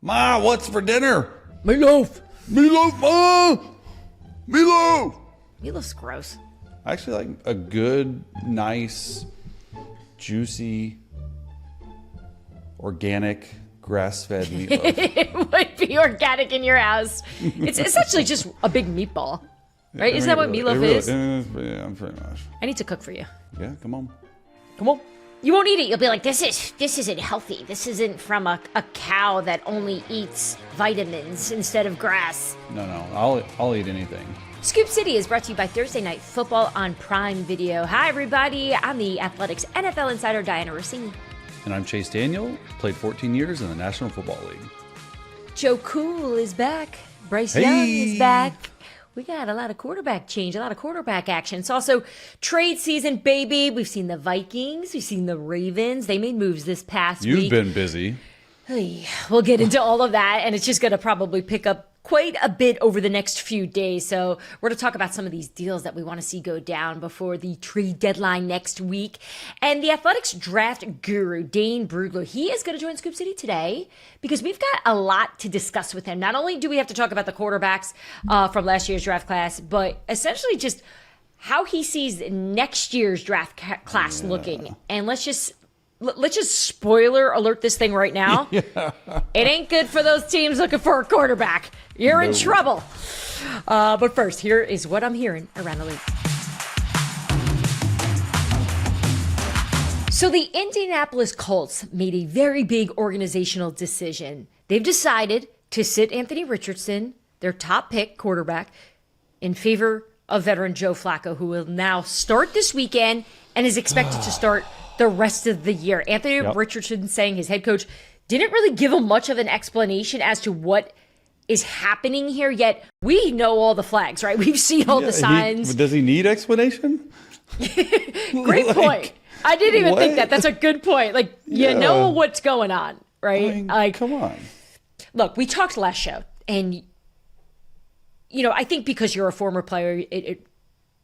Ma, what's for dinner? Meatloaf. Meatloaf, Ma! Meatloaf! Meatloaf's gross. I actually like a good, nice, juicy, organic, grass-fed meatloaf. It would be organic in your house. It's essentially just a big meatball, right? Isn't that what meatloaf is? Yeah, pretty much. I need to cook for you. Yeah, come on. Come on. You won't eat it. You'll be like, this isn't healthy. This isn't from a cow that only eats vitamins instead of grass. No, I'll eat anything. Scoop City is brought to you by Thursday Night Football on Prime Video. Hi, everybody. I'm the Athletics NFL insider, Dianna Russini. And I'm Chase Daniel, played 14 years in the National Football League. Joe Cool is back. Bryce Young is back. We got a lot of quarterback change, a lot of quarterback action. It's also trade season, baby. We've seen the Vikings. We've seen the Ravens. They made moves this past week. You've been busy. Hey, we'll get into all of that, and it's just going to probably pick up quite a bit over the next few days. So we're going to talk about some of these deals that we want to see go down before the trade deadline next week. And the Athletics draft guru, Dane Brugler, he is going to join Scoop City today because we've got a lot to discuss with him. Not only do we have to talk about the quarterbacks from last year's draft class, but essentially just how he sees next year's draft class looking. And let's just spoiler alert this thing right now. It ain't good for those teams looking for a quarterback. You're in trouble. But first, here is what I'm hearing around the league. So the Indianapolis Colts made a very big organizational decision. They've decided to sit Anthony Richardson, their top pick quarterback, in favor of veteran Joe Flacco, who will now start this weekend and is expected to start the rest of the year. Anthony Richardson saying his head coach didn't really give him much of an explanation as to what is happening here, yet we know all the flags, right? We've seen all the signs. Does he need explanation? Great point. I didn't even think that. That's a good point. Like, you know what's going on, right? I mean, come on. Look, we talked last show, and, you know, I think because you're a former player, it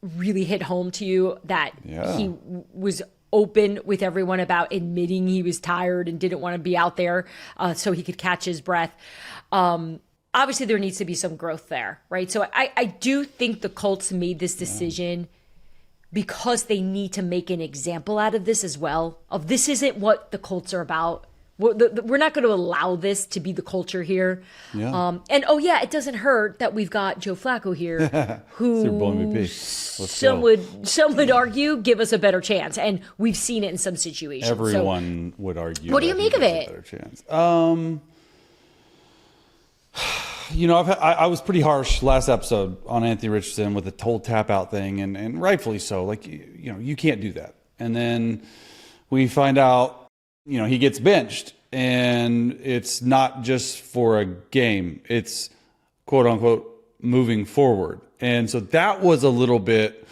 really hit home to you that he was open with everyone about admitting he was tired and didn't want to be out there so he could catch his breath. Obviously, there needs to be some growth there, right? So I do think the Colts made this decision because they need to make an example out of this as well. Of this isn't what the Colts are about. We're not going to allow this to be the culture here. Yeah. And it doesn't hurt that we've got Joe Flacco here, who some would argue give us a better chance, and we've seen it in some situations. Everyone would argue. What do you make of it? A better chance. You know, I was pretty harsh last episode on Anthony Richardson with the whole tap out thing, and rightfully so. Like, you know, you can't do that. And then we find out, you know, he gets benched, and it's not just for a game. It's quote unquote moving forward. And so that was a little bit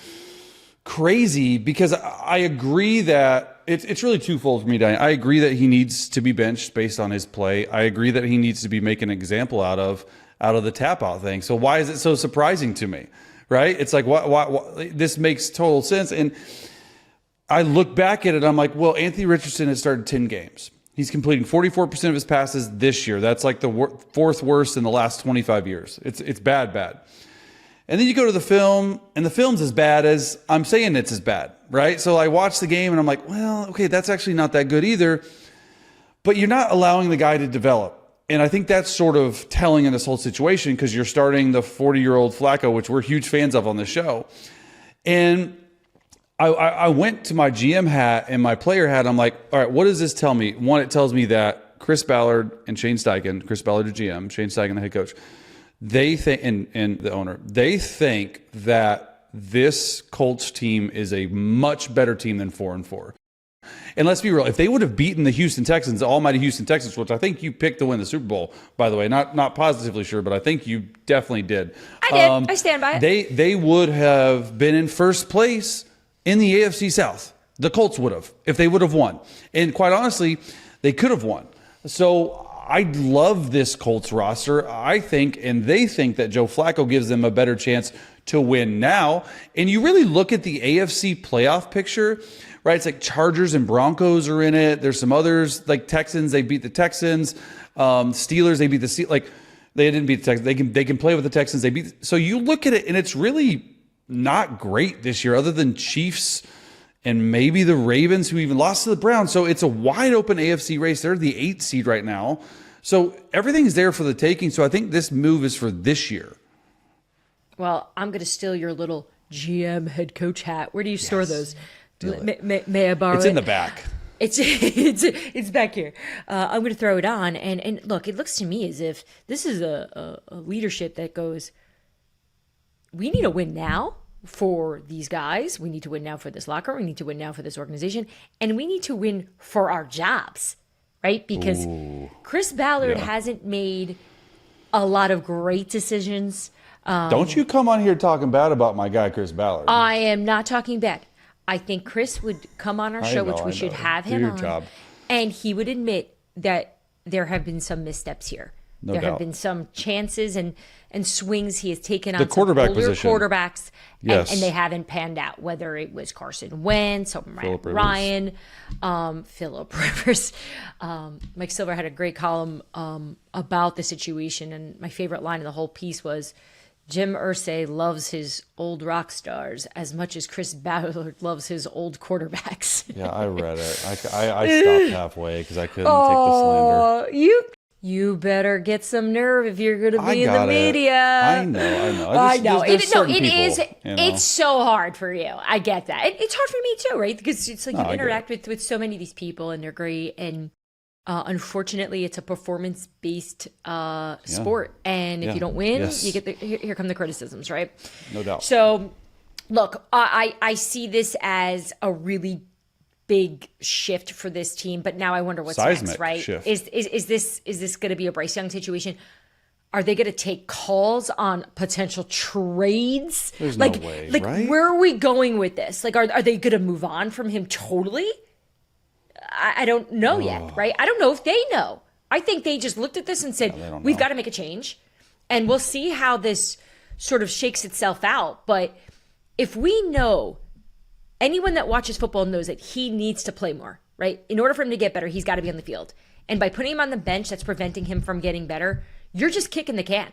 crazy because I agree that it's really twofold for me, Diane. I agree that he needs to be benched based on his play. I agree that he needs to be making an example out of the tap out thing. So why is it so surprising to me? Right? It's like, why this makes total sense. And I look back at it, I'm like, well, Anthony Richardson has started 10 games. He's completing 44% of his passes this year. That's like the fourth worst in the last 25 years. It's bad. And then you go to the film, and the film's as bad as I'm saying it's as bad, right? So I watch the game, and I'm like, well, okay, that's actually not that good either. But you're not allowing the guy to develop. And I think that's sort of telling in this whole situation because you're starting the 40-year-old Flacco, which we're huge fans of on this show. And I went to my GM hat and my player hat. I'm like, all right, what does this tell me? One, it tells me that Chris Ballard and Shane Steichen, Chris Ballard the GM, Shane Steichen the head coach, they think, and the owner, they think that this Colts team is a much better team than 4-4. And let's be real, if they would have beaten the Houston Texans, the almighty Houston Texans, which I think you picked to win the Super Bowl, by the way, not positively sure, but I think you definitely did. I did. I stand by it. They would have been in first place in the AFC South. The Colts would have, if they would have won. And quite honestly, they could have won. So I love this Colts roster. I think, and they think that Joe Flacco gives them a better chance to win now. And you really look at the AFC playoff picture, right? It's like Chargers and Broncos are in it. There's some others like Texans. They beat the Texans. Steelers. They beat the Steelers. Like they didn't beat the Texans. They can play with the Texans. So you look at it and it's really not great this year, other than Chiefs and maybe the Ravens, who even lost to the Browns. So it's a wide open AFC race. They're the 8th seed right now. So everything's there for the taking. So I think this move is for this year. Well, I'm going to steal your little GM head coach hat. Where do you store those? May I borrow it? It's in the back. It's back here. I'm going to throw it on. And look, it looks to me as if this is a leadership that goes, we need to win now for these guys. We need to win now for this locker room. We need to win now for this organization. And we need to win for our jobs, right? Because Chris Ballard hasn't made a lot of great decisions. Don't you come on here talking bad about my guy, Chris Ballard. I am not talking bad. I think Chris would come on our show, which we should have him on. Job. And he would admit that there have been some missteps here. No there doubt. have been some chances and swings he has taken on the quarterback some older position. Quarterbacks, Yes. and they haven't panned out, whether it was Carson Wentz or Ryan, Phillip Rivers. Mike Silver had a great column about the situation, and my favorite line of the whole piece was, Jim Irsay loves his old rock stars as much as Chris Ballard loves his old quarterbacks. Yeah, I read it. I stopped halfway because I couldn't take the slander. You better get some nerve if you're going to be in the media. I know. It's so hard for you. I get that. It's hard for me too, right? Because it's like you interact with so many of these people, and they're great. And unfortunately, it's a performance-based sport. And if you don't win, you get here come the criticisms, right? No doubt. So, look, I see this as a really big shift for this team, but now I wonder what's next, right? Shift. Is this going to be a Bryce Young situation? Are they going to take calls on potential trades? There's no way, right? Where are we going with this? Like, are they going to move on from him totally? I don't know yet, right? I don't know if they know. I think they just looked at this and said, we've got to make a change, and we'll see how this sort of shakes itself out. But if we know, anyone that watches football knows that he needs to play more, right? In order for him to get better, he's got to be on the field. And by putting him on the bench, that's preventing him from getting better. You're just kicking the can.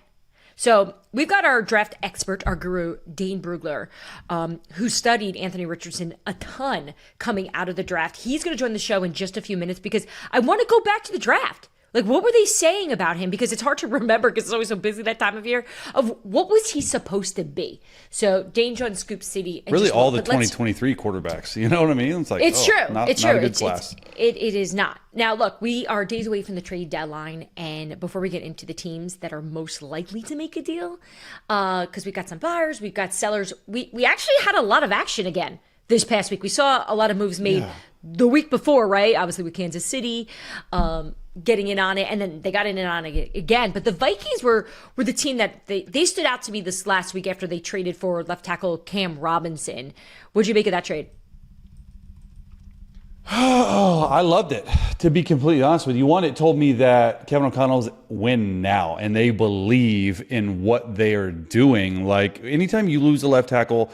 So we've got our draft expert, our guru, Dane Brugler, who studied Anthony Richardson a ton coming out of the draft. He's going to join the show in just a few minutes because I want to go back to the draft. Like, what were they saying about him? Because it's hard to remember because it's always so busy that time of year. Of what was he supposed to be? So Dane joined Scoop City. And really, all the 2023 quarterbacks. You know what I mean? It's like it's true. It's true. Not a good class. It is not. Now, look, we are days away from the trade deadline, and before we get into the teams that are most likely to make a deal, because we've got some buyers, we've got sellers. We actually had a lot of action again this past week. We saw a lot of moves made the week before, right? Obviously with Kansas City. Getting in on it, and then they got in on it again. But the Vikings were the team that they stood out to me this last week after they traded for left tackle Cam Robinson. What'd you make of that trade? Oh, I loved it. To be completely honest with you, one, it told me that Kevin O'Connell's win now, and they believe in what they are doing. Like, anytime you lose a left tackle,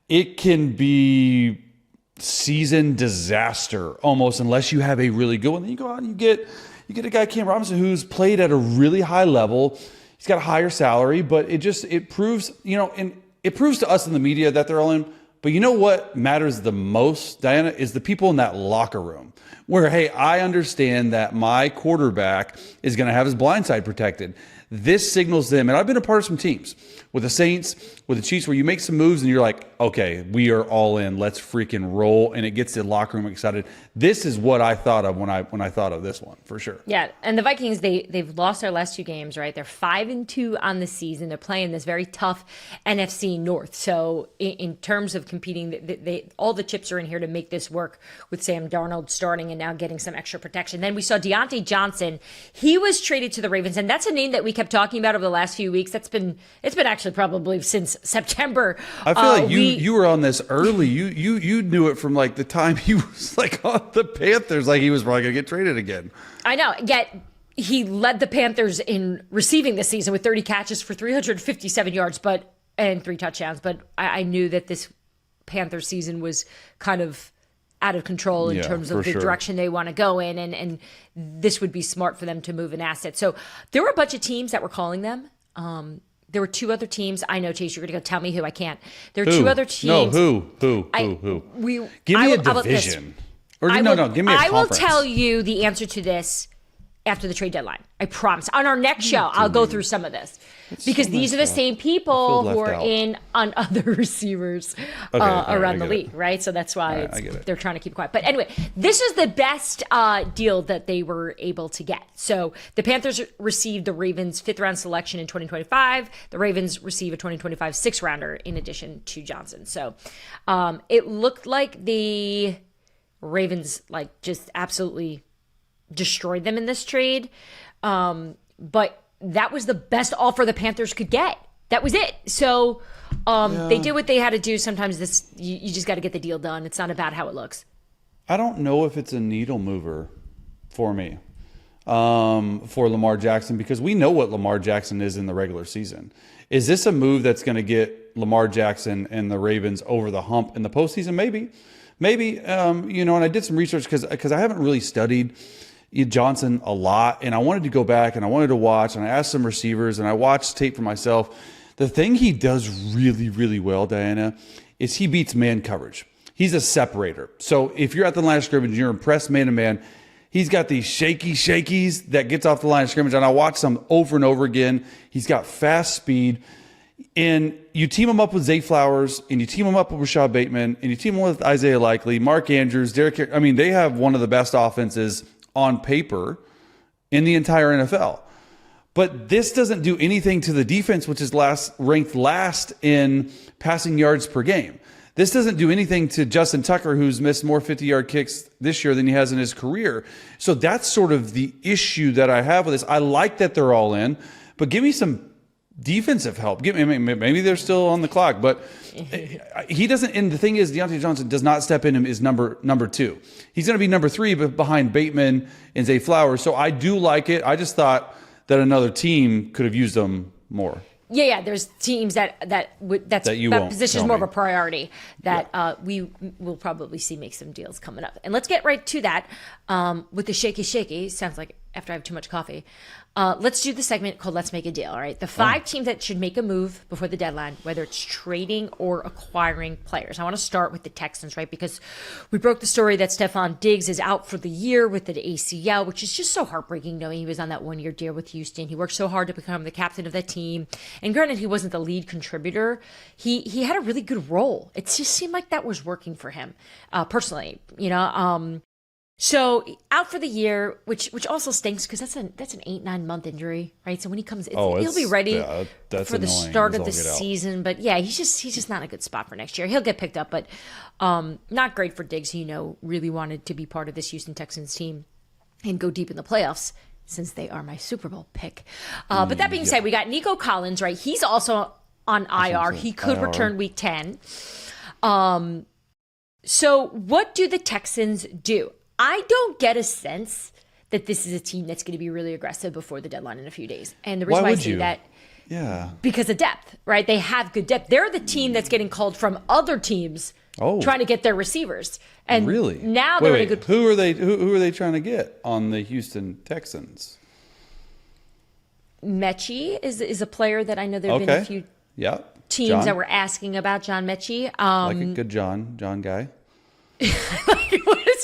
it can be season disaster almost, unless you have a really good one. Then you go out and you get a guy, Cam Robinson, who's played at a really high level. He's got a higher salary, but it proves, and it proves to us in the media that they're all in. But you know what matters the most, Diana, is the people in that locker room where, hey, I understand that my quarterback is going to have his blind side protected. This signals them, and I've been a part of some teams with the Saints, with the Chiefs, where you make some moves and you're like, okay, we are all in. Let's freaking roll, and it gets the locker room excited. This is what I thought of when I thought of this one, for sure. Yeah, and the Vikings, they've lost their last 2 games, right? They're 5-2 on the season. They're playing this very tough NFC North. So in terms of competing, they all the chips are in here to make this work with Sam Darnold starting and now getting some extra protection. Then we saw Deontay Johnson. He was traded to the Ravens, and that's a name that we kept talking about over the last few weeks. It's been actually probably since September. I feel like you were on this early. You knew it from like the time he was like on the Panthers, like he was probably gonna get traded again. I know. Yet he led the Panthers in receiving this season with 30 catches for 357 yards, and 3 touchdowns. But I knew that this Panthers season was kind of out of control in Yeah, terms for of the sure. direction they want to go in, and this would be smart for them to move an asset. So there were a bunch of teams that were calling them. There were two other teams. I know, Chase, you're going to go tell me who. I can't. There are two other teams. No, who? Give me a division. Or give me a conference. I will tell you the answer to this after the trade deadline. I promise. On our next show, I'll go through some of this. Because these are the same people who are in on other receivers around the league, right? So that's why they're trying to keep quiet. But anyway, this is the best deal that they were able to get. So the Panthers received the Ravens' 5th-round selection in 2025. The Ravens receive a 2025 6th-rounder in addition to Johnson. So it looked like the Ravens just absolutely destroyed them in this trade. But that was the best offer the Panthers could get. That was it. So they did what they had to do. Sometimes you just got to get the deal done. It's not about how it looks. I don't know if it's a needle mover for me, for Lamar Jackson, because we know what Lamar Jackson is in the regular season. Is this a move that's going to get Lamar Jackson and the Ravens over the hump in the postseason? Maybe. And I did some research because I haven't really studied Johnson a lot, and I wanted to go back and I wanted to watch, and I asked some receivers and I watched tape for myself. The thing he does really, really well, Diana, is he beats man coverage. He's a separator. So if you're at the line of scrimmage and you're impressed man to man, he's got these shakies that gets off the line of scrimmage, and I watched them over and over again. He's got fast speed. And you team him up with Zay Flowers, and you team him up with Rashad Bateman, and you team him with Isaiah Likely, Mark Andrews, Derek. I mean, they have one of the best offenses on paper in the entire NFL. But this doesn't do anything to the defense, which is ranked last in passing yards per game. This doesn't do anything to Justin Tucker, who's missed more 50-yard kicks this year than he has in his career. So that's sort of the issue that I have with this. I like that they're all in, but give me some defensive help. Maybe they're still on the clock, but he doesn't. And the thing is, Deontay Johnson does not step in him as number 2. He's going to be number 3, but behind Bateman and Zay Flowers. So I do like it. I just thought that another team could have used them more. Yeah. There's teams that position is more of a priority that we will probably see make some deals coming up. And let's get right to that with the shaky. Sounds like after I have too much coffee. Let's do the segment called Let's Make a Deal, all right? The 5 teams that should make a move before the deadline, whether it's trading or acquiring players. I want to start with the Texans, right? Because we broke the story that Stefon Diggs is out for the year with an ACL, which is just so heartbreaking knowing he was on that 1-year deal with Houston. He worked so hard to become the captain of that team. And granted, he wasn't the lead contributor. He had a really good role. It just seemed like that was working for him, personally, So out for the year, which also stinks because that's an 8-9 month injury, right? So when he comes, he'll be ready for the start of the season. But yeah, he's just not in a good spot for next year. He'll get picked up, but not great for Diggs. Who really wanted to be part of this Houston Texans team and go deep in the playoffs, since they are my Super Bowl pick. But that being said, we got Nico Collins, right? He's also on IR. He could return week 10. So what do the Texans do? I don't get a sense that this is a team that's going to be really aggressive before the deadline in a few days. And the reason why I say that, because of depth, right? They have good depth. They're the team that's getting called from other teams trying to get their receivers. And really? Now they're in a good place. Who are they trying to get on the Houston Texans? Mechie is a player that I know there have been a few teams that were asking about. John Mechie. Like a good John guy.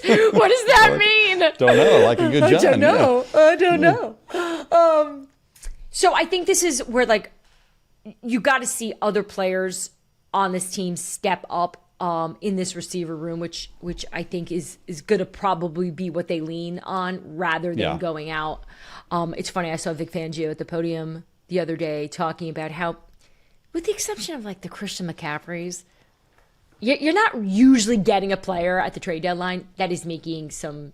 What does that mean? Don't know. Like a good John. I don't know. So I think this is where you got to see other players on this team step up in this receiver room, which I think is going to probably be what they lean on rather than going out. It's funny. I saw Vic Fangio at the podium the other day talking about how, with the exception of the Christian McCaffreys, you're not usually getting a player at the trade deadline that is making some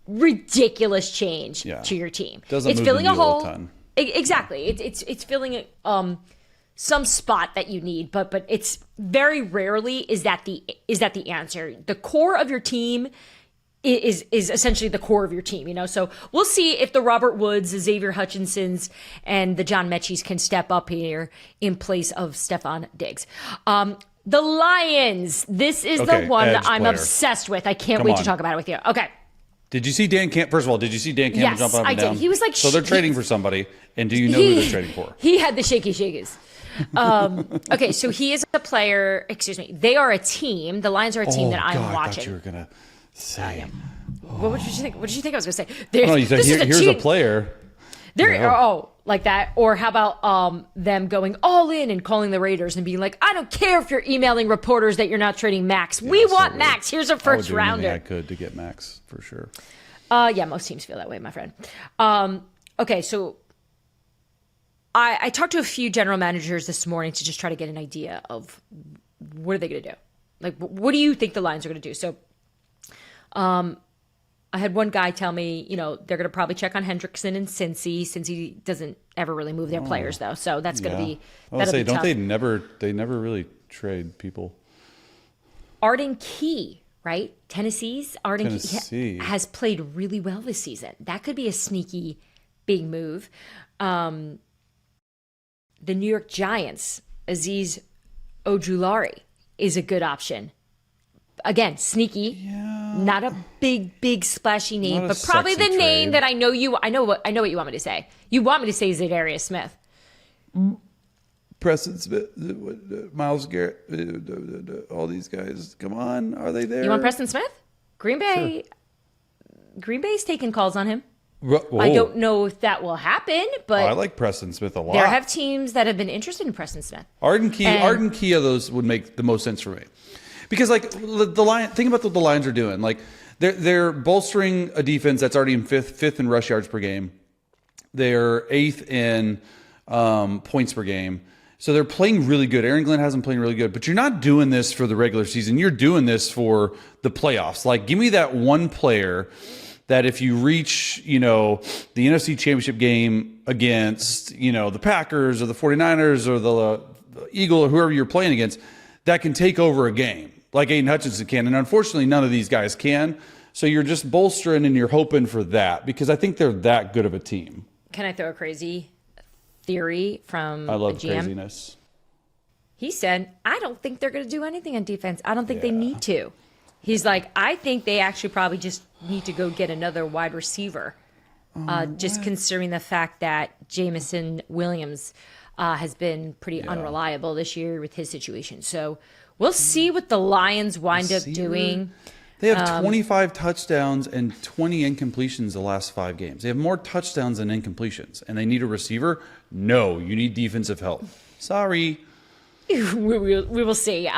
ridiculous change to your team. It's filling a hole. Exactly. It's filling some spot that you need, but it's very rarely is that the answer. The core of your team is essentially the core of your team, So we'll see if the Robert Woods, the Xavier Hutchinsons, and the John Mechies can step up here in place of Stefon Diggs. The Lions. This is the one that I'm obsessed with. I can't wait to talk about it with you. Okay. Did you see Dan Campbell? First of all, did you see Dan Campbell jump up and down? Yes, I did. He was like... So they're trading for somebody, and do you know who they're trading for? He had the shakies. Okay, so he is a player... Excuse me. They are a team. The Lions are a team that I'm watching. I thought you were going to say... What did you think? What did you think I was going to say? No, you said, here's a player. Like that. Or how about them going all in and calling the Raiders and being like, I don't care if you're emailing reporters that you're not trading Max. We want Max. Here's a first rounder. I could to get Max for sure. Yeah, most teams feel that way, my friend. Okay, so I talked to a few general managers this morning to just try to get an idea of what are they going to do. Like, what do you think the Lions are going to do? So, I had one guy tell me, they're going to probably check on Hendrickson and Cincy. Cincy doesn't ever really move their players, though. So that's going to be that'll be tough. They never really trade people. Arden Key, right? Tennessee's Arden Tennessee Key has played really well this season. That could be a sneaky big move. The New York Giants, Azeez Ojulari is a good option. Again, sneaky, not a big splashy name, but probably the name that I know what you want me to say. You want me to say Zadarius Smith. Preston Smith, Myles Garrett, all these guys. Come on, are they there? You want Preston Smith? Green Bay. Sure. Green Bay's taking calls on him. Whoa. I don't know if that will happen, but I like Preston Smith a lot. There have teams that have been interested in Preston Smith. Arden Key of those would make the most sense for me. Because the Lions, think about what the Lions are doing. Like they're bolstering a defense that's already in fifth in rush yards per game. They're eighth in points per game. So they're playing really good. Aaron Glenn hasn't played really good, but you're not doing this for the regular season. You're doing this for the playoffs. Like, give me that one player that if you reach, the NFC Championship game against, the Packers or the 49ers or the Eagle or whoever you're playing against, that can take over a game like Aiden Hutchinson can. And unfortunately, none of these guys can. So you're just bolstering and you're hoping for that because I think they're that good of a team. Can I throw a crazy theory from I love a GM? Craziness. He said, I don't think they're going to do anything on defense. I don't think they need to. He's like, I think they actually probably just need to go get another wide receiver. Just considering the fact that Jameson Williams has been pretty unreliable this year with his situation. So we'll see what the Lions wind up doing. They have 25 touchdowns and 20 incompletions the last 5 games. They have more touchdowns than incompletions. And they need a receiver? No, you need defensive help. Sorry. We will see.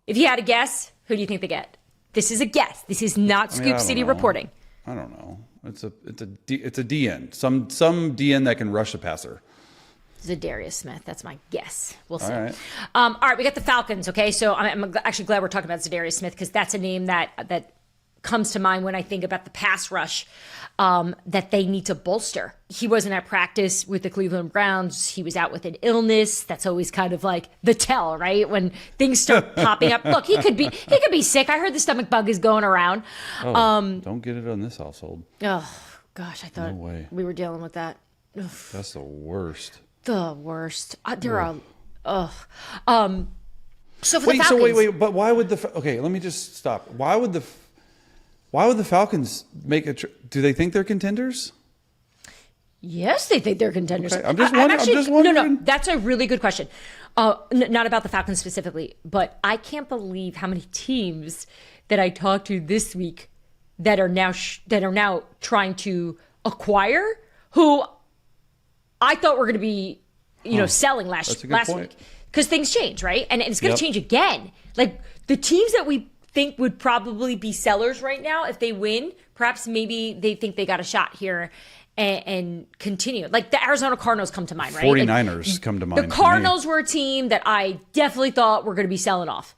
If you had a guess, who do you think they get? This is a guess. This is not Scoop City reporting. I don't know. It's a DN. Some DN that can rush the passer. Zadarius Smith. That's my guess. We'll see. All right, we got the Falcons. Okay, so I'm actually glad we're talking about Zadarius Smith because that's a name that comes to mind when I think about the pass rush that they need to bolster. He wasn't at practice with the Cleveland Browns. He was out with an illness. That's always kind of like the tell, right? When things start popping up. Look, he could be sick. I heard the stomach bug is going around. Don't get it on this household. Oh gosh, I thought we were dealing with that. Ugh. That's the worst. The worst. So for the Falcons. Wait. But why would let me just stop. Why would the Falcons make do they think they're contenders? Yes, they think they're contenders. Okay. I'm just wondering. No, that's a really good question. Not about the Falcons specifically, but I can't believe how many teams that I talked to this week that are now trying to acquire who I thought were going to be, selling last week because things change, right? And it's going to change again. Like the teams that we think would probably be sellers right now, if they win, perhaps maybe they think they got a shot here and continue. Like the Arizona Cardinals come to mind, right? 49ers come to mind. The Cardinals were a team that I definitely thought were going to be selling off.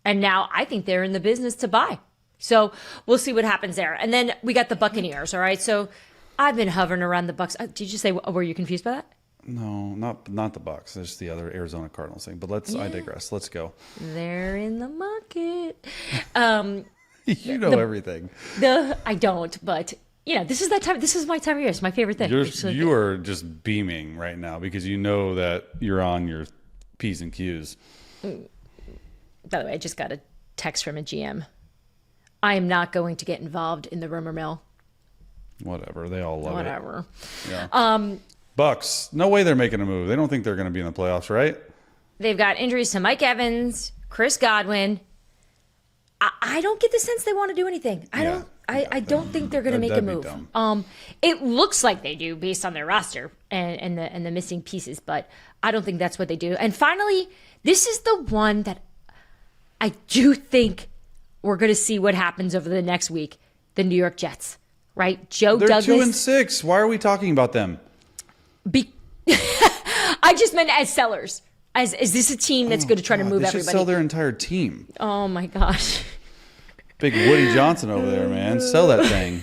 And now I think they're in the business to buy. So we'll see what happens there. And then we got the Buccaneers, all right? So I've been hovering around the Bucs. Did you say, were you confused by that? No, not the Bucs. There's the other Arizona Cardinals thing. But I digress. Let's go. They're in the market. Everything. I don't, but this is that time. This is my time of year. It's my favorite thing. You are just beaming right now because you know that you're on your P's and Q's. By the way, I just got a text from a GM. I am not going to get involved in the rumor mill. Whatever. They all love it. Whatever. Yeah. Bucks. No way they're making a move. They don't think they're going to be in the playoffs, right? They've got injuries to Mike Evans, Chris Godwin. I don't get the sense they want to do anything. I don't think they're going to make a move. It looks like they do based on their roster and the missing pieces, but I don't think that's what they do. And finally, this is the one that I do think we're going to see what happens over the next week. The New York Jets, right? They're 2-6. Why are we talking about them? I just meant as sellers. Is this a team that's going to try to move everybody? They should sell their entire team. Oh, my gosh. Big Woody Johnson over there, man. Sell that thing.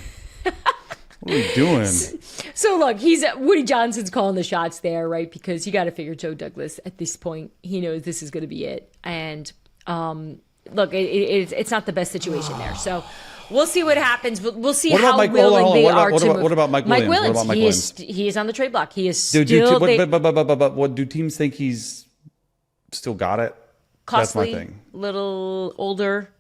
What are we doing? So, look, Woody Johnson's calling the shots there, right? Because you got to figure Joe Douglas, at this point, he knows this is going to be it. And, look, it's not the best situation there. So, we'll see what happens. We'll see how willing they are to move. What about Mike Williams? What about Mike Williams? He is on the trade block. He is what do teams think he's still got it? Costly, that's my thing. Little older.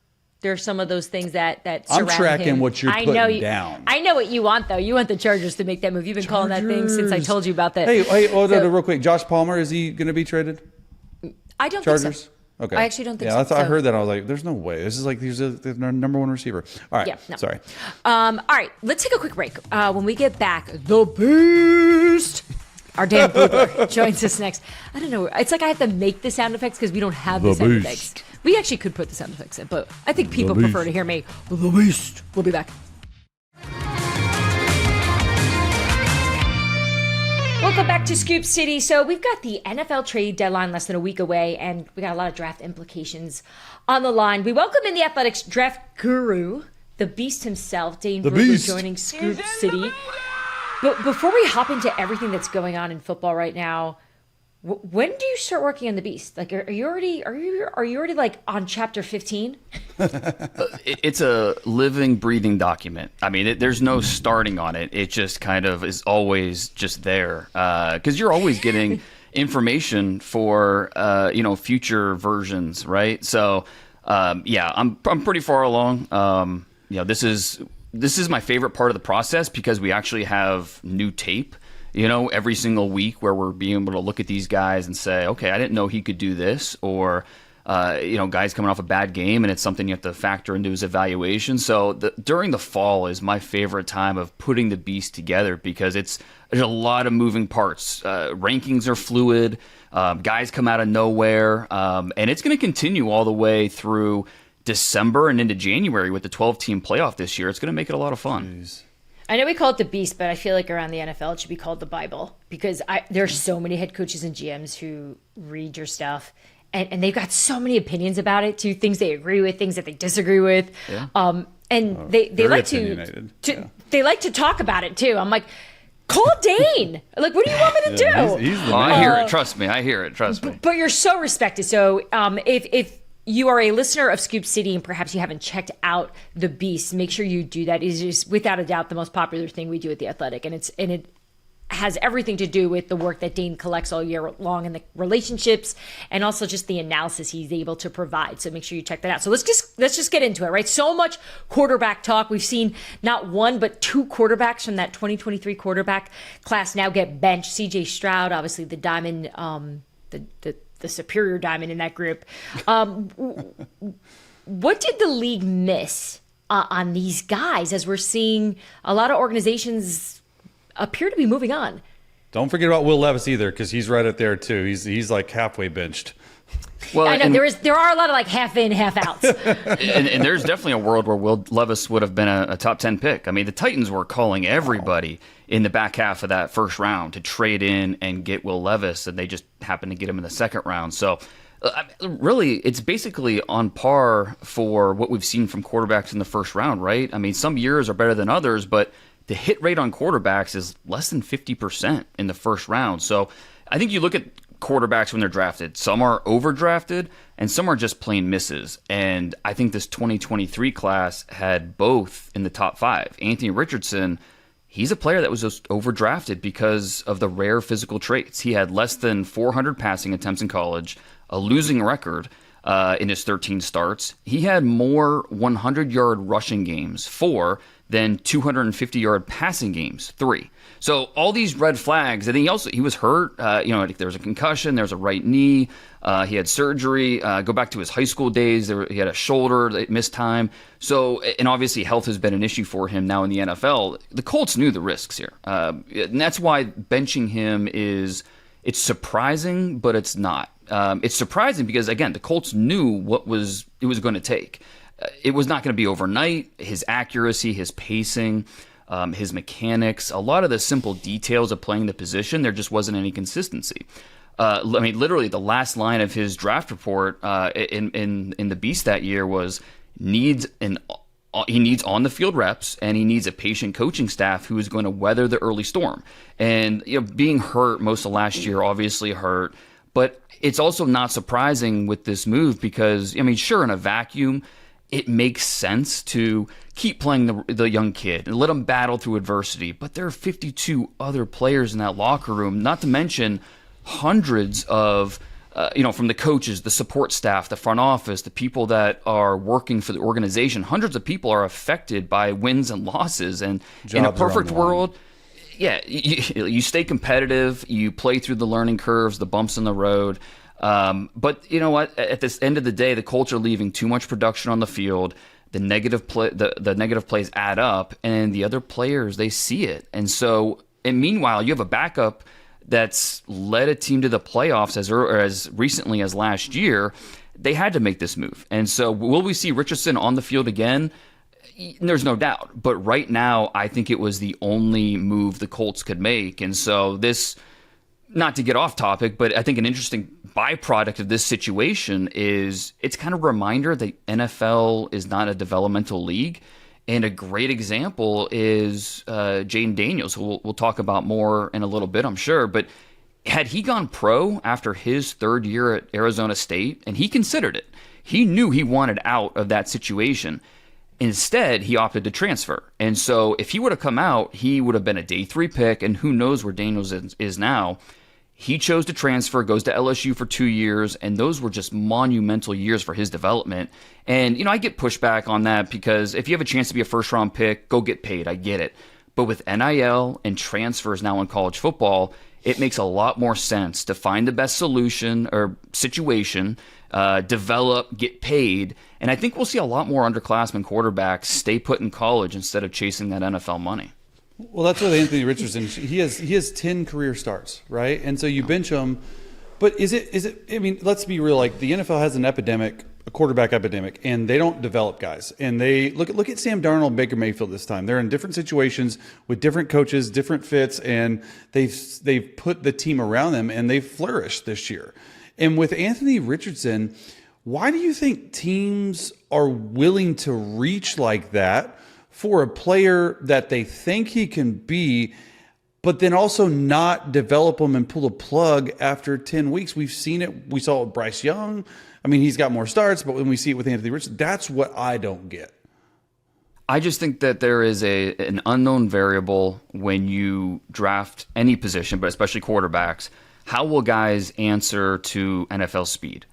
There's some of those things that surround I'm tracking him. what you're putting down. I know what you want, though. You want the Chargers to make that move. You've been calling that thing since I told you about that. Hey, real quick. Josh Palmer, is he going to be traded? I don't Chargers? think so. Okay. I actually don't think so. Yeah, I heard that. I was like, there's no way. This is like he's their number one receiver. All right. Yeah, no. Sorry. All right. Let's take a quick break. When we get back, the Beast, our Dan Brugler, joins us next. I don't know. It's like I have to make the sound effects because we don't have the sound effects. We actually could put the sound effects in, but I think people prefer to hear me. The Beast. We'll be back. Welcome back to Scoop City. So we've got the NFL trade deadline less than a week away, and we got a lot of draft implications on the line. We welcome in the Athletics draft guru, the Beast himself, Dane Brugler, joining Scoop City. But before we hop into everything that's going on in football right now, when do you start working on the Beast? Like, are you already like on chapter 15? It's a living, breathing document. I mean, there's no starting on it. It just kind of is always just there because you're always getting information for future versions, right? So I'm pretty far along. This is my favorite part of the process because we actually have new tape. Every single week where we're being able to look at these guys and say, okay, I didn't know he could do this, or guys coming off a bad game, and it's something you have to factor into his evaluation. So during the fall is my favorite time of putting the Beast together because there's a lot of moving parts. Rankings are fluid. Guys come out of nowhere, and it's going to continue all the way through December and into January with the 12-team playoff this year. It's going to make it a lot of fun. Jeez. I know we call it the Beast, but I feel like around the NFL it should be called the Bible because there's so many head coaches and GMs who read your stuff and they've got so many opinions about it too, things they agree with, things that they disagree with. Yeah. And they like they like to talk about it too. I'm like, call Dane. Like, what do you want me to do? He's the I hear it. Trust me. I hear it. Trust me. But you're so respected. So if you are a listener of Scoop City and perhaps you haven't checked out The Beast, make sure you do that. It is just, without a doubt, the most popular thing we do at The Athletic. And it has everything to do with the work that Dane collects all year long and the relationships and also just the analysis he's able to provide. So make sure you check that out. So let's just get into it, right? So much quarterback talk. We've seen not one, but two quarterbacks from that 2023 quarterback class now get benched. CJ Stroud, obviously the diamond, the superior diamond in that group. What did the league miss on these guys as we're seeing a lot of organizations appear to be moving on? Don't forget about Will Levis either because he's right up there too. He's like halfway benched. Well, I know there are a lot of like half in, half outs. and there's definitely a world where Will Levis would have been a top 10 pick. I mean, the Titans were calling everybody in the back half of that first round to trade in and get Will Levis, and they just happened to get him in the second round. So really, it's basically on par for what we've seen from quarterbacks in the first round, right? I mean, some years are better than others, but the hit rate on quarterbacks is less than 50% in the first round. So I think you look at quarterbacks when they're drafted. Some are overdrafted and some are just plain misses. And I think this 2023 class had both in the top 5. Anthony Richardson, he's a player that was just overdrafted because of the rare physical traits. He had less than 400 passing attempts in college, a losing record, in his 13 starts. He had more 100-yard rushing games, 4, than 250-yard passing games, 3. So all these red flags, and he was hurt. There was a concussion, there was a right knee. He had surgery. Go back to his high school days. He had a shoulder that missed time. So, and obviously health has been an issue for him now in the NFL. The Colts knew the risks here. And that's why benching him it's surprising, but it's not. It's surprising because, again, the Colts knew what it was going to take. It was not going to be overnight. His accuracy, his pacing, his mechanics, a lot of the simple details of playing the position, there just wasn't any consistency. Literally the last line of his draft report in the Beast that year was he needs on the field reps, and he needs a patient coaching staff who is going to weather the early storm. And being hurt most of last year obviously hurt, but it's also not surprising with this move because sure, in a vacuum, it makes sense to keep playing the young kid and let him battle through adversity. But there are 52 other players in that locker room, not to mention hundreds of, from the coaches, the support staff, the front office, the people that are working for the organization. Hundreds of people are affected by wins and losses. And in a perfect world, you stay competitive, you play through the learning curves, the bumps in the road. But you know what? At this end of the day, the Colts are leaving too much production on the field. The negative plays add up, and the other players, they see it. And so, and meanwhile, you have a backup that's led a team to the playoffs as recently as last year. They had to make this move. And so, will we see Richardson on the field again? There's no doubt. But right now, I think it was the only move the Colts could make. And so this, not to get off topic, but I think an interesting byproduct of this situation is it's kind of a reminder that NFL is not a developmental league. And a great example is Jaden Daniels, who we'll talk about more in a little bit, I'm sure. But had he gone pro after his third year at Arizona State, and he considered it, he knew he wanted out of that situation. Instead, he opted to transfer. And so if he would have come out, he would have been a day 3 pick, and who knows where Daniels is now. He chose to transfer, goes to LSU for 2 years, and those were just monumental years for his development. And, I get pushback on that because if you have a chance to be a first-round pick, go get paid. I get it. But with NIL and transfers now in college football, it makes a lot more sense to find the best solution or situation, develop, get paid. And I think we'll see a lot more underclassmen quarterbacks stay put in college instead of chasing that NFL money. Well, that's with Anthony Richardson. He has 10 career starts, right? And so you bench him, but is it? I mean, let's be real. Like the NFL has an epidemic, a quarterback epidemic, and they don't develop guys. And they look at Sam Darnold and Baker Mayfield this time. They're in different situations with different coaches, different fits, and they've put the team around them, and they've flourished this year. And with Anthony Richardson, why do you think teams are willing to reach like that for a player that they think he can be, but then also not develop him and pull the plug after 10 weeks? We've seen it. We saw it with Bryce Young. I mean, he's got more starts, but when we see it with Anthony Richardson, that's what I don't get. I just think that there is an unknown variable when you draft any position, but especially quarterbacks. How will guys answer to NFL speed?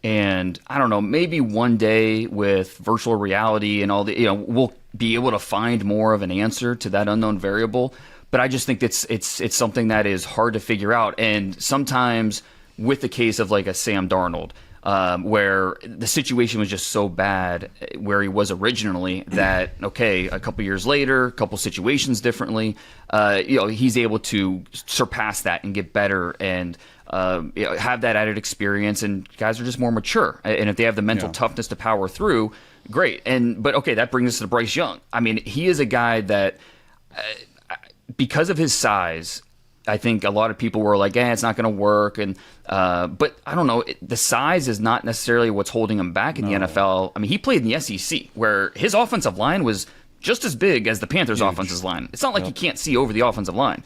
And I don't know, maybe one day with virtual reality and all the, we'll be able to find more of an answer to that unknown variable. But I just think it's something that is hard to figure out. And sometimes with the case of like a Sam Darnold, where the situation was just so bad where he was originally that, okay, a couple years later, a couple situations differently, he's able to surpass that and get better and have that added experience, and guys are just more mature. And if they have the mental toughness to power through, great. But okay, that brings us to Bryce Young. I mean, he is a guy that, because of his size, I think a lot of people were like, it's not going to work. And but I don't know, the size is not necessarily what's holding him back in the NFL. I mean, he played in the SEC, where his offensive line was just as big as the Panthers' offensive line. It's not like he can't see over the offensive line.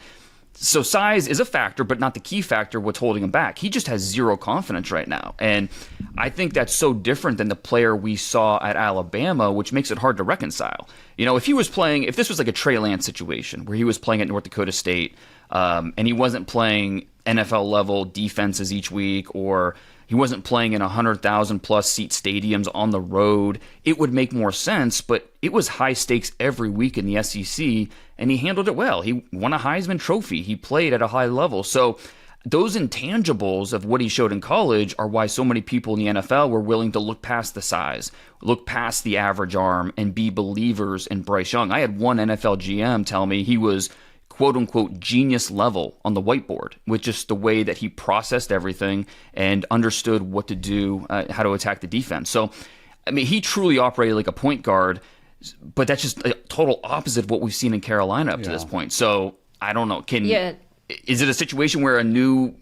So size is a factor, but not the key factor what's holding him back. He just has zero confidence right now. And I think that's so different than the player we saw at Alabama, which makes it hard to reconcile. If this was like a Trey Lance situation where he was playing at North Dakota State, and he wasn't playing NFL level defenses each week, or he wasn't playing in 100,000 plus seat stadiums on the road, it would make more sense. But it was high stakes every week in the SEC, and he handled it well. He won a Heisman Trophy. He played at a high level. So those intangibles of what he showed in college are why so many people in the NFL were willing to look past the size, look past the average arm, and be believers in Bryce Young. I had one NFL GM tell me he was quote-unquote genius level on the whiteboard with just the way that he processed everything and understood what to do, how to attack the defense. So, I mean, he truly operated like a point guard, but that's just a total opposite of what we've seen in Carolina up to this point. So, I don't know. Is it a situation where a new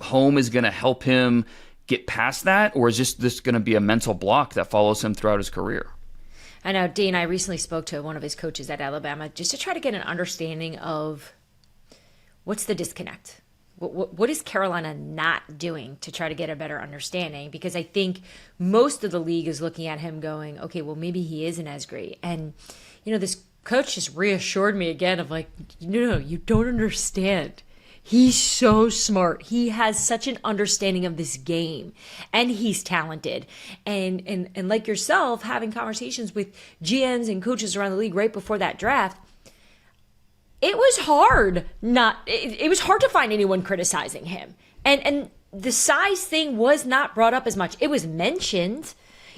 home is going to help him get past that, or is this going to be a mental block that follows him throughout his career? I know, Dane, I recently spoke to one of his coaches at Alabama just to try to get an understanding of what's the disconnect. What is Carolina not doing to try to get a better understanding? Because I think most of the league is looking at him going, okay, well, maybe he isn't as great. And, this coach just reassured me again of like, no, you don't understand. He's so smart. He has such an understanding of this game, and he's talented. And like yourself, having conversations with GMs and coaches around the league right before that draft, it was hard it was hard to find anyone criticizing him. And the size thing was not brought up as much. It was mentioned,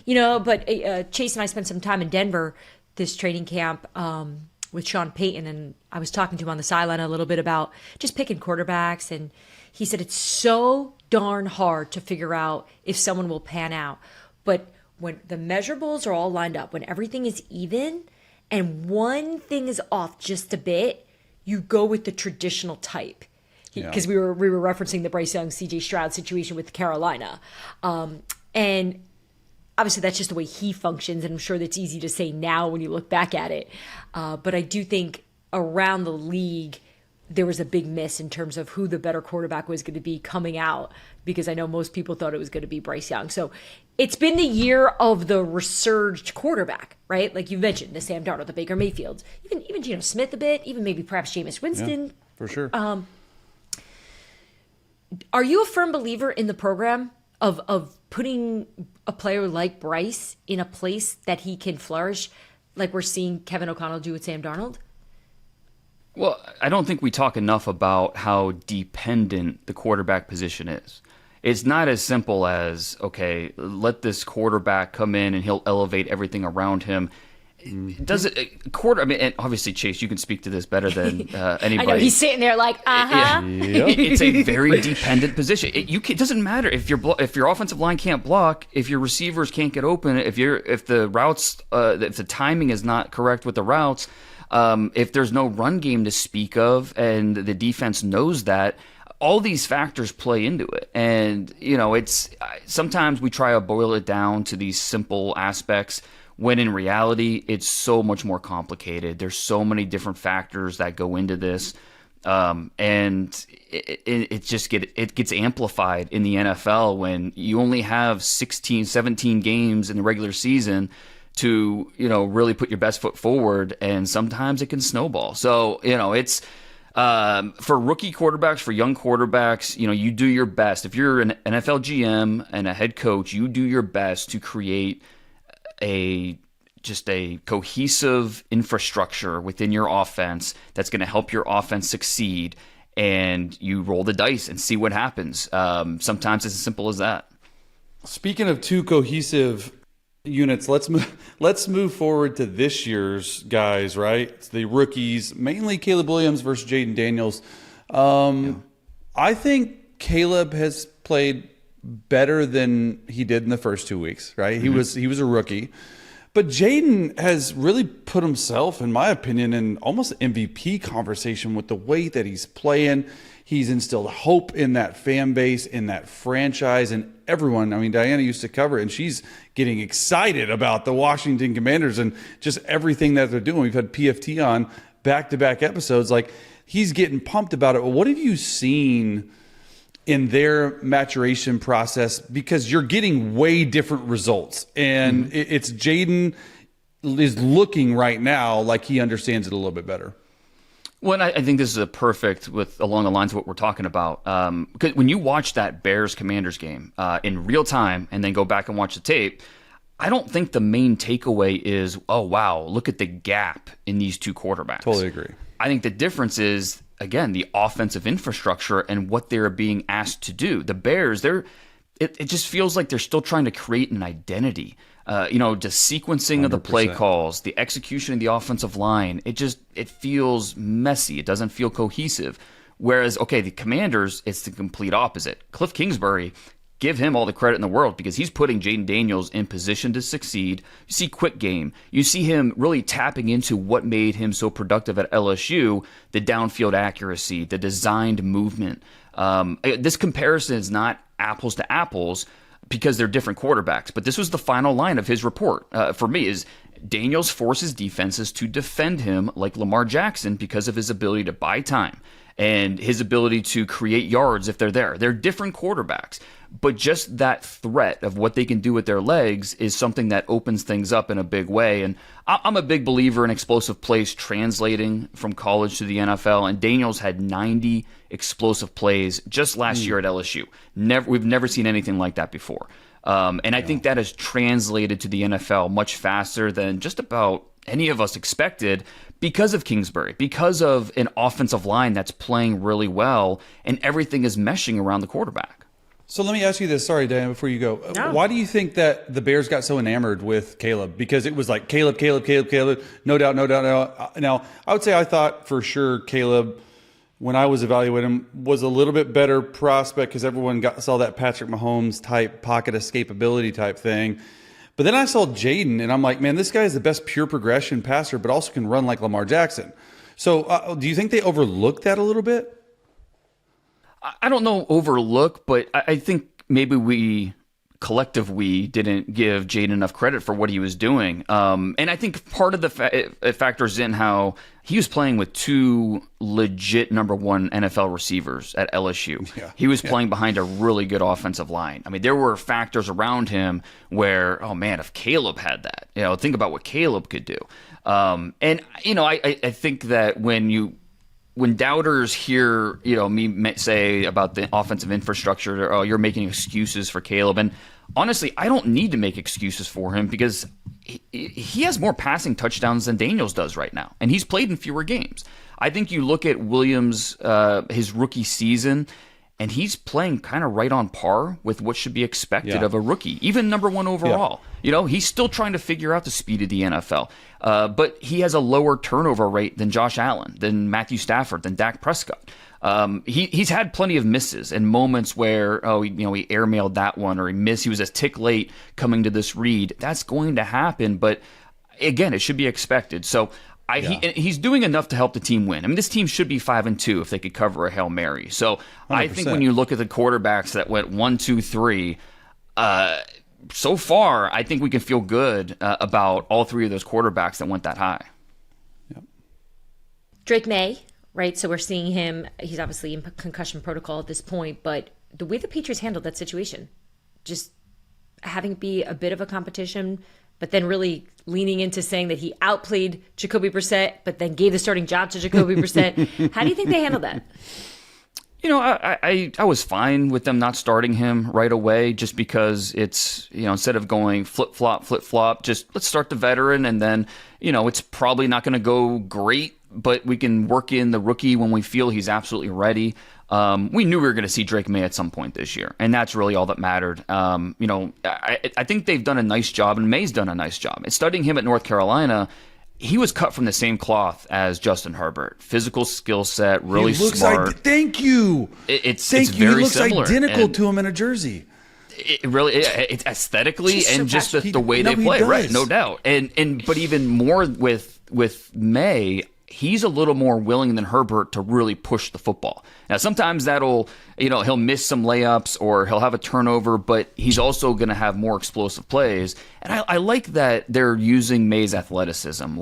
but Chase and I spent some time in Denver this training camp with Sean Payton, and I was talking to him on the sideline a little bit about just picking quarterbacks, and he said it's so darn hard to figure out if someone will pan out. But when the measurables are all lined up, when everything is even, and one thing is off just a bit, you go with the traditional type. Because we were referencing the Bryce Young, C.J. Stroud situation with Carolina, and obviously, that's just the way he functions, and I'm sure that's easy to say now when you look back at it. But I do think around the league, there was a big miss in terms of who the better quarterback was going to be coming out, because I know most people thought it was going to be Bryce Young. So it's been the year of the resurged quarterback, right? Like you mentioned, the Sam Darnold, the Baker Mayfields, even Geno Smith a bit, even maybe perhaps Jameis Winston. Yeah, for sure. Are you a firm believer in the program of putting a player like Bryce in a place that he can flourish, like we're seeing Kevin O'Connell do with Sam Darnold? Well, I don't think we talk enough about how dependent the quarterback position is. It's not as simple as, okay, let this quarterback come in and he'll elevate everything around him. Does it I mean, and obviously, Chase, you can speak to this better than anybody. I know he's sitting there like, Yeah. It's a very dependent position. It doesn't matter if your offensive line can't block, if your receivers can't get open, if the routes, if the timing is not correct with the routes, if there's no run game to speak of, and the defense knows that. All these factors play into it, and it's sometimes we try to boil it down to these simple aspects, when in reality, it's so much more complicated. There's so many different factors that go into this, and it gets amplified in the NFL when you only have 16, 17 games in the regular season to really put your best foot forward, and sometimes it can snowball. So it's for rookie quarterbacks, for young quarterbacks, you do your best. If you're an NFL GM and a head coach, you do your best to create a cohesive infrastructure within your offense that's going to help your offense succeed, and you roll the dice and see what happens. Sometimes it's as simple as that. Speaking of two cohesive units, let's move forward to this year's guys, right? It's the rookies, mainly Caleb Williams versus Jaden Daniels. I think Caleb has played better than he did in the first 2 weeks, right? Mm-hmm. He was a rookie. But Jaden has really put himself, in my opinion, in almost MVP conversation with the way that he's playing. He's instilled hope in that fan base, in that franchise, and everyone. I mean, Dianna used to cover it, and she's getting excited about the Washington Commanders and just everything that they're doing. We've had PFT on back-to-back episodes. Like, he's getting pumped about it. Well, what have you seen in their maturation process? Because you're getting way different results. And it's Jaden is looking right now like he understands it a little bit better. Well, and I think this is a perfect along the lines of what we're talking about. Because when you watch that Bears-Commanders game in real time and then go back and watch the tape, I don't think the main takeaway is, oh, wow, look at the gap in these two quarterbacks. Totally agree. I think the difference is, again, the offensive infrastructure and what they're being asked to do. The Bears, it just feels like they're still trying to create an identity. Just sequencing of the play 100%. calls, the execution of the offensive line. It feels messy. It doesn't feel cohesive. Whereas, okay, the Commanders, it's the complete opposite. Cliff Kingsbury, give him all the credit in the world because he's putting Jaden Daniels in position to succeed. You see quick game. You see him really tapping into what made him so productive at LSU, the downfield accuracy, the designed movement. This comparison is not apples to apples because they're different quarterbacks. But this was the final line of his report for me is Daniels forces defenses to defend him like Lamar Jackson because of his ability to buy time and his ability to create yards if they're there. They're different quarterbacks. But just that threat of what they can do with their legs is something that opens things up in a big way. And I'm a big believer in explosive plays translating from college to the NFL. And Daniels had 90 explosive plays just last year at LSU. We've never seen anything like that before. And I think that has translated to the NFL much faster than just about any of us expected because of Kingsbury, because of an offensive line that's playing really well, and everything is meshing around the quarterback. So let me ask you this. Sorry, Dan, before you go. No. Why do you think that the Bears got so enamored with Caleb? Because it was like Caleb. No doubt. Now, I would say I thought for sure Caleb, when I was evaluating him, was a little bit better prospect because everyone saw that Patrick Mahomes type pocket escapability type thing. But then I saw Jaden, and I'm like, man, this guy is the best pure progression passer, but also can run like Lamar Jackson. So do you think they overlooked that a little bit? I don't know overlook, but I think maybe we didn't give Jaden enough credit for what he was doing. And I think part of it factors in how he was playing with two legit number one NFL receivers at LSU. Yeah. He was playing behind a really good offensive line. I mean, there were factors around him where, oh man, if Caleb had that, think about what Caleb could do. I think that when doubters hear, me say about the offensive infrastructure, oh, you're making excuses for Caleb. And honestly, I don't need to make excuses for him because he has more passing touchdowns than Daniels does right now. And he's played in fewer games. I think you look at Williams, his rookie season, and he's playing kind of right on par with what should be expected of a rookie, even number one overall. Yeah. He's still trying to figure out the speed of the NFL. But he has a lower turnover rate than Josh Allen, than Matthew Stafford, than Dak Prescott. He's had plenty of misses and moments where, he airmailed that one or he missed. He was a tick late coming to this read. That's going to happen. But again, it should be expected. So he's doing enough to help the team win. I mean, this team should be 5-2 if they could cover a Hail Mary. So 100%. I think when you look at the quarterbacks that went 1, 2, 3, so far, I think we can feel good about all three of those quarterbacks that went that high. Yep. Drake May, right? So we're seeing him. He's obviously in concussion protocol at this point, but the way the Patriots handled that situation, just having it be a bit of a competition, but then really leaning into saying that he outplayed Jacoby Brissett, but then gave the starting job to Jacoby Brissett. How do you think they handled that? I was fine with them not starting him right away just because it's, instead of going flip-flop, just let's start the veteran and then, it's probably not going to go great, but we can work in the rookie when we feel he's absolutely ready. We knew we were going to see Drake May at some point this year, and that's really all that mattered. I think they've done a nice job, and May's done a nice job. And studying him at North Carolina, he was cut from the same cloth as Justin Herbert. Physical skill set, really smart. Thank you. It's very He looks similar. identical to him in a jersey. It's aesthetically Just so and just passionate. the way they play, right? No doubt. But even more with May, he's a little more willing than Herbert to really push the football. Now, sometimes he'll miss some layups or he'll have a turnover, but he's also going to have more explosive plays. And I like that they're using May's athleticism,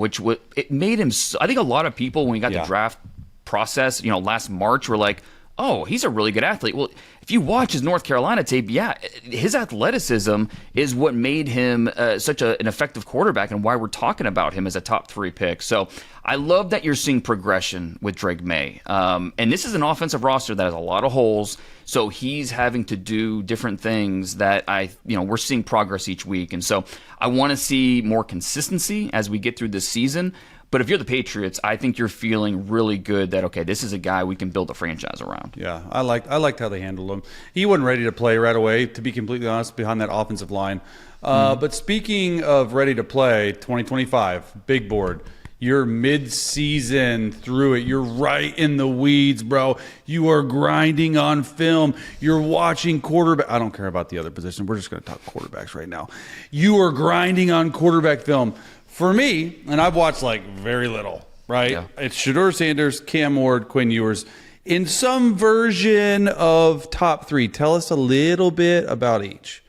it made him. I think a lot of people, when we got the draft process, last March, were like, oh, he's a really good athlete. Well, if you watch his North Carolina tape, yeah, his athleticism is what made him such an effective quarterback and why we're talking about him as a top 3 pick. So I love that you're seeing progression with Drake May. And this is an offensive roster that has a lot of holes. So he's having to do different things that we're seeing progress each week. And so I want to see more consistency as we get through this season. But if you're the Patriots, I think you're feeling really good that, okay, this is a guy we can build a franchise around. Yeah, I liked how they handled him. He wasn't ready to play right away, to be completely honest, behind that offensive line. But speaking of ready to play, 2025, big board. You're mid-season through it. You're right in the weeds, bro. You are grinding on film. You're watching quarterback. I don't care about the other position. We're just going to talk quarterbacks right now. You are grinding on quarterback film. For me, and I've watched like very little, right? Yeah. It's Shedeur Sanders, Cam Ward, Quinn Ewers. In some version of top 3, tell us a little bit about each.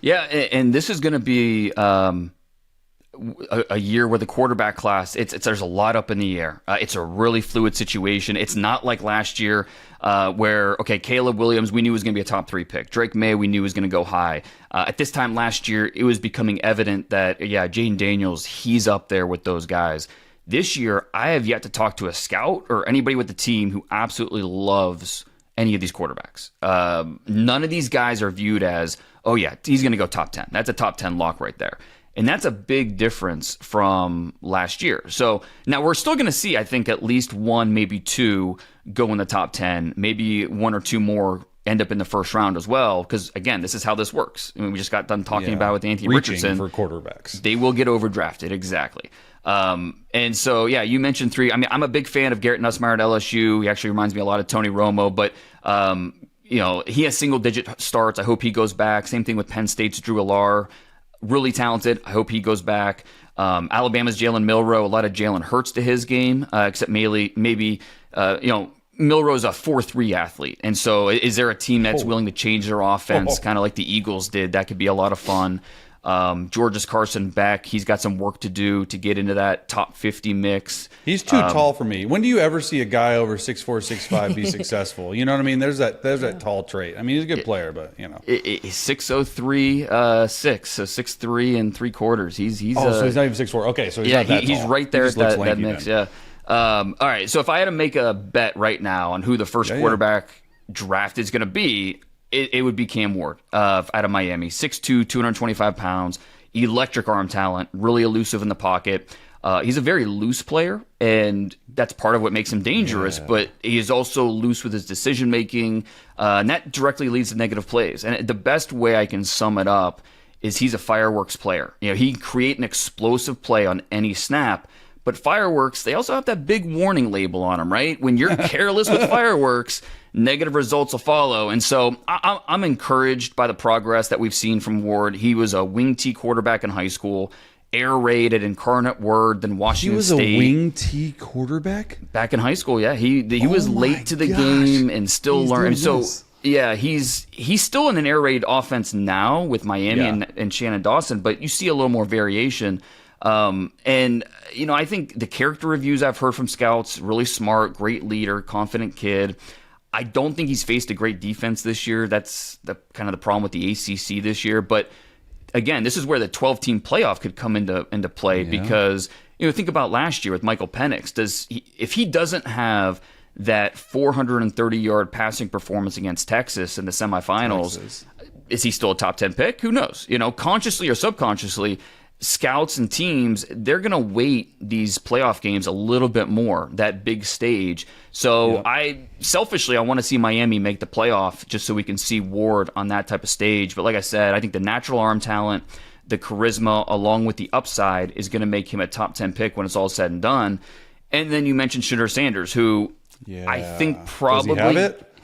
Yeah, and this is going to be a year where the quarterback class, there's a lot up in the air. It's a really fluid situation. It's not like last year where, okay, Caleb Williams, we knew was going to be a top 3 pick. Drake May, we knew was going to go high. At this time last year, it was becoming evident that, yeah, Jaden Daniels, he's up there with those guys. This year, I have yet to talk to a scout or anybody with the team who absolutely loves any of these quarterbacks. None of these guys are viewed as, oh yeah, he's going to go top 10. That's a top 10 lock right there. And that's a big difference from last year. So now we're still going to see, I think, at least 1, maybe 2 go in the top 10, maybe 1 or 2 more end up in the first round as well. Because, again, this is how this works. I mean, we just got done talking about with Anthony Richardson. For quarterbacks. They will get overdrafted, exactly. And so, yeah, you mentioned 3. I mean, I'm a big fan of Garrett Nussmeier at LSU. He actually reminds me a lot of Tony Romo. But, he has single-digit starts. I hope he goes back. Same thing with Penn State's Drew Allar. Really talented. I hope he goes back. Alabama's Jalen Milroe, a lot of Jalen Hurts to his game, except maybe Milroe's a 4-3 athlete. And so is there a team that's willing to change their offense, kind of like the Eagles did? That could be a lot of fun. George's Carson Beck, he's got some work to do to get into that top 50 mix. He's too tall for me. When do you ever see a guy over 6'4", 6'5" be successful? You know what I mean? There's that tall trait. I mean, he's a good player, but you know. He's 6'03", 6, so 6'3" and 3/4. He's so he's not even 6'4". Okay, so he's not that tall. He's right there at that mix. Then. Yeah. All right. So if I had to make a bet right now on who the first quarterback draft is going to be, it would be Cam Ward out of Miami. 6'2", 225 pounds, electric arm talent, really elusive in the pocket. He's a very loose player, and that's part of what makes him dangerous, but he is also loose with his decision-making, and that directly leads to negative plays. And the best way I can sum it up is he's a fireworks player. He can create an explosive play on any snap, but fireworks, they also have that big warning label on them, right? When you're careless with fireworks, negative results will follow. And so I'm encouraged by the progress that we've seen from Ward. He was a wing T quarterback in high school, air raid at Incarnate Word, then Washington State. He was a wing T quarterback? Back in high school, yeah. He was late to the game and still learning. So, yeah, he's still in an air raid offense now with Miami and Shannon Dawson, but you see a little more variation. And, I think the character reviews I've heard from scouts, really smart, great leader, confident kid. I don't think he's faced a great defense this year. That's kind of the problem with the ACC this year. But again, this is where the 12-team playoff could come into play because, think about last year with Michael Penix. If he doesn't have that 430-yard passing performance against Texas in the semifinals, is he still a top 10 pick? Who knows? Consciously or subconsciously, scouts and teams, they're going to weight these playoff games a little bit more, that big stage. So I want to see Miami make the playoff just so we can see Ward on that type of stage. But like I said, I think the natural arm talent, the charisma, along with the upside is going to make him a top 10 pick when it's all said and done. And then you mentioned Shedeur Sanders, who I think probably... Does he have it?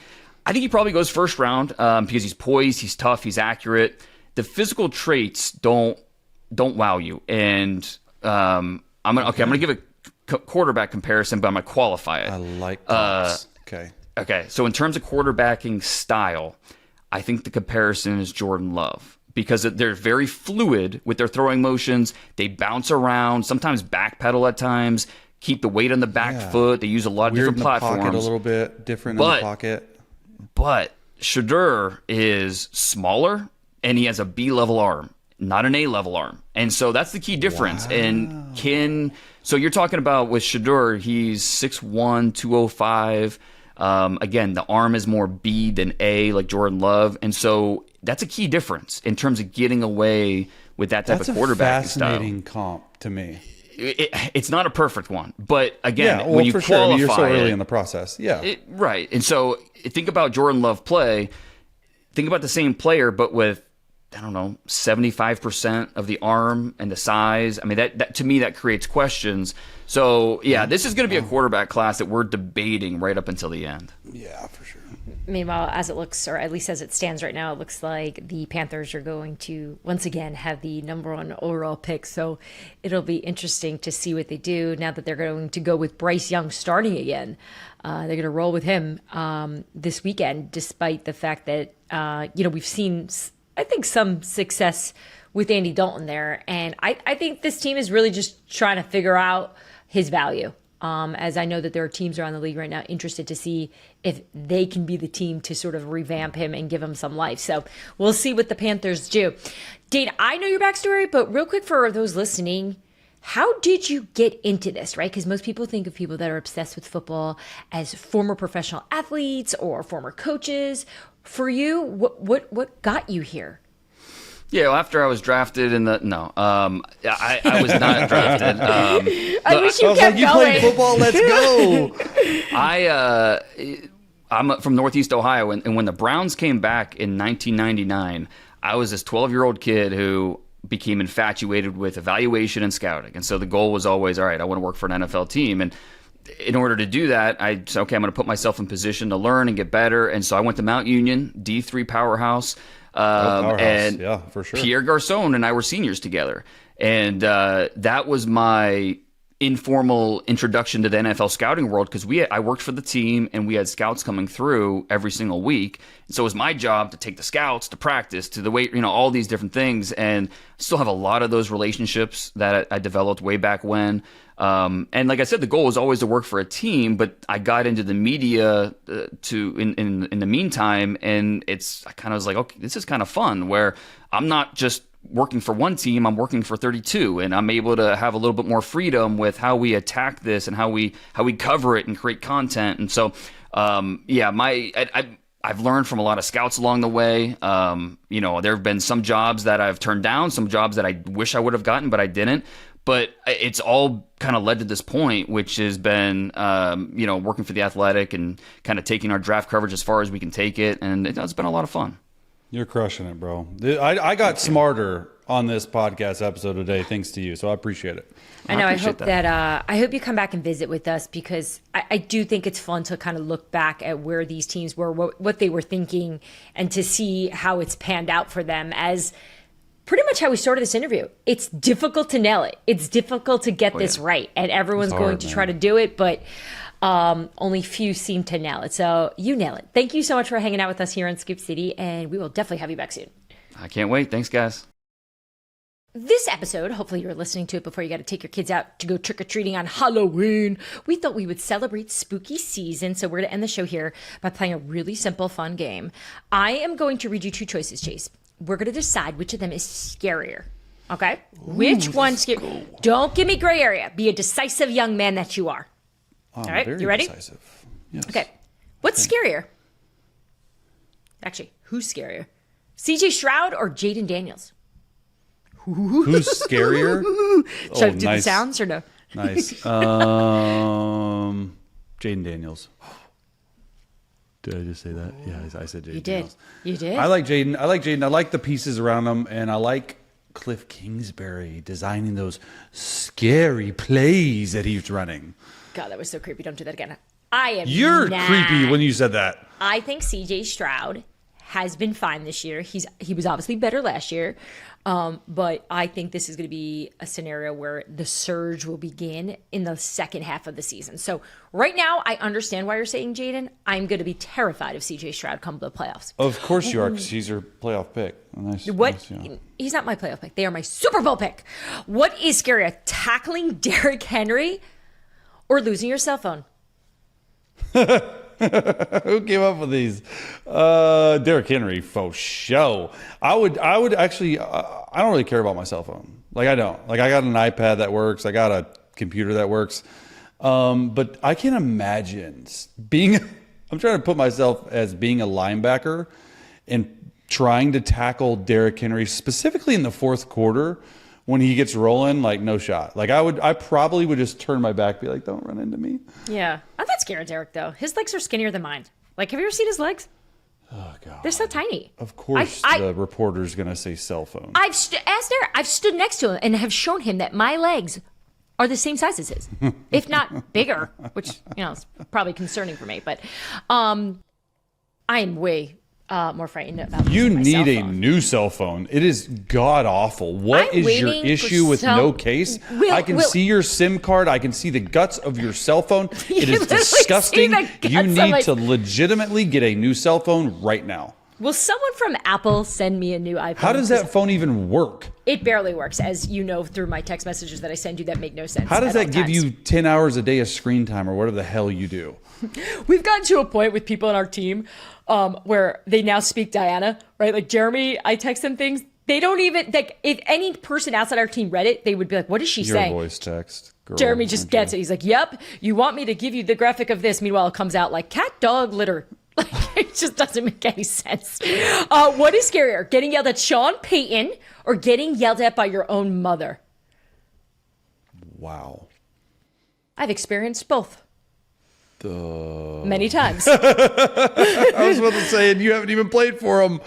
I think he probably goes first round because he's poised, he's tough, he's accurate. The physical traits don't wow you. And I'm gonna give a quarterback comparison, but I'm gonna qualify it. I like that. Okay. So in terms of quarterbacking style, I think the comparison is Jordan Love because they're very fluid with their throwing motions. They bounce around, sometimes backpedal at times, keep the weight on the back foot. They use a lot of Weird different platforms. in the pocket a little bit, different in the pocket. But Shedeur is smaller, and he has a B-level arm, not an A-level arm. And so that's the key difference. Wow. And so you're talking about with Shedeur, he's 6'1", 205. Again, the arm is more B than A, like Jordan Love. And so that's a key difference in terms of getting away with that type of quarterback style. That's a fascinating comp to me. It's not a perfect one, but again, when you qualify sure. I mean, you're so early in the process. Yeah, right. And so think about Jordan Love play. Think about the same player, but with 75% of the arm and the size. I mean, that to me that creates questions. So this is going to be a quarterback class that we're debating right up until the end. Yeah, for sure. Meanwhile, as it looks, or at least as it stands right now, it looks like the Panthers are going to once again have the number 1 overall pick. So it'll be interesting to see what they do now that they're going to go with Bryce Young starting again. They're going to roll with him this weekend, despite the fact that we've seen, I think, some success with Andy Dalton there, and I think this team is really just trying to figure out his value. As I know that there are teams around the league right now interested to see if they can be the team to sort of revamp him and give him some life. So we'll see what the Panthers do. Dane, I know your backstory, but real quick for those listening, how did you get into this, right? Because most people think of people that are obsessed with football as former professional athletes or former coaches. For you, what got you here? Yeah, well, after I was drafted I was not drafted. I wish you kept going. You played football, let's go. I'm from Northeast Ohio, and when the Browns came back in 1999, I was this 12-year-old kid who became infatuated with evaluation and scouting. And so the goal was always, all right, I want to work for an NFL team. And in order to do that, I said, okay, I'm going to put myself in position to learn and get better. And so I went to Mount Union, D3 powerhouse. And yeah, for sure. Pierre Garçon and I were seniors together. And that was my informal introduction to the NFL scouting world, because I worked for the team and we had scouts coming through every single week. And so it was my job to take the scouts to practice, to the weight, all these different things. And I still have a lot of those relationships that I developed way back when. And like I said, the goal was always to work for a team, but I got into the media in the meantime, and I kind of was like, okay, this is kind of fun, where I'm not just working for one team, I'm working for 32, and I'm able to have a little bit more freedom with how we attack this and how we cover it and create content. And so, I've learned from a lot of scouts along the way. There have been some jobs that I've turned down, some jobs that I wish I would have gotten, but I didn't. But it's all kind of led to this point, which has been, working for The Athletic and kind of taking our draft coverage as far as we can take it. And it's been a lot of fun. You're crushing it, bro. I got smarter on this podcast episode today, thanks to you. So I appreciate it. I know. I hope that I hope you come back and visit with us, because I do think it's fun to kind of look back at where these teams were, what they were thinking, and to see how it's panned out for them. As pretty much how we started this interview. It's difficult to nail it. It's difficult to get this right, and everyone's going to try to do it, but only few seem to nail it. So you nail it. Thank you so much for hanging out with us here on Scoop City, and we will definitely have you back soon. I can't wait. Thanks, guys. This episode, hopefully you were listening to it before you got to take your kids out to go trick-or-treating on Halloween. We thought we would celebrate spooky season, so we're going to end the show here by playing a really simple, fun game. I am going to read you 2 choices, Chase. We're going to decide which of them is scarier. Okay? Ooh, which one's scary? Don't give me gray area. Be a decisive young man that you are. All right? You ready? Decisive. Yes. Okay. What's scarier? Actually, who's scarier? CJ Stroud or Jaden Daniels? Who's scarier? Should I do the sounds or no? Nice. Jaden Daniels. Did I just say that? Yeah, I said Jaden Daniels. You did? I like Jaden. I like the pieces around him, and I like Cliff Kingsbury designing those scary plays that he's running. God, that was so creepy. Don't do that again. You're creepy when you said that. I think CJ Stroud has been fine this year. He was obviously better last year. But I think this is going to be a scenario where the surge will begin in the second half of the season. So right now, I understand why you're saying Jaden. I'm going to be terrified if CJ Stroud comes to the playoffs. Of course you are, because he's your playoff pick. He's not my playoff pick. They are my Super Bowl pick. What is scarier, tackling Derrick Henry or losing your cell phone? Who came up with these? Derrick Henry, for show. I would actually, I don't really care about my cell phone. Like, I don't. Like, I got an iPad that works. I got a computer that works. But I can't imagine being, I'm trying to put myself as being a linebacker and trying to tackle Derrick Henry, specifically in the fourth quarter when he gets rolling, like, no shot. Like, I probably would just turn my back, be like, don't run into me. Yeah. I'm not scared of Derrick, though. His legs are skinnier than mine. Like, have you ever seen his legs? Oh, God. They're so tiny. Of course the reporter's going to say cell phone. Asked Derrick, I've stood next to him and have shown him that my legs are the same size as his, if not bigger, which, is probably concerning for me. But I am way more frightened about you my need cell a phone. new cell phone. It is god awful. What I'm is your waiting issue for with no case? I can Will- see your SIM card. I can see the guts of your cell phone. It is literally see disgusting. the guts You of need my- to legitimately get a new cell phone right now. Will someone from Apple send me a new iPhone? How does that phone even work? It barely works, as you know, through my text messages that I send you that make no sense. How does at all that give times. you 10 hours a day of screen time or whatever the hell you do? We've gotten to a point with people on our team where they now speak Diana, right? Like Jeremy, I text them things. They don't even, like, if any person outside our team read it, they would be like, what is she Your saying? voice text. Girl, Jeremy just gets it. He's like, yep, you want me to give you the graphic of this. Meanwhile, it comes out like cat, dog, litter. Like, it just doesn't make any sense. What is scarier, getting yelled at Sean Payton or getting yelled at by your own mother? Wow. I've experienced both. Many times. I was about to say, and you haven't even played for them.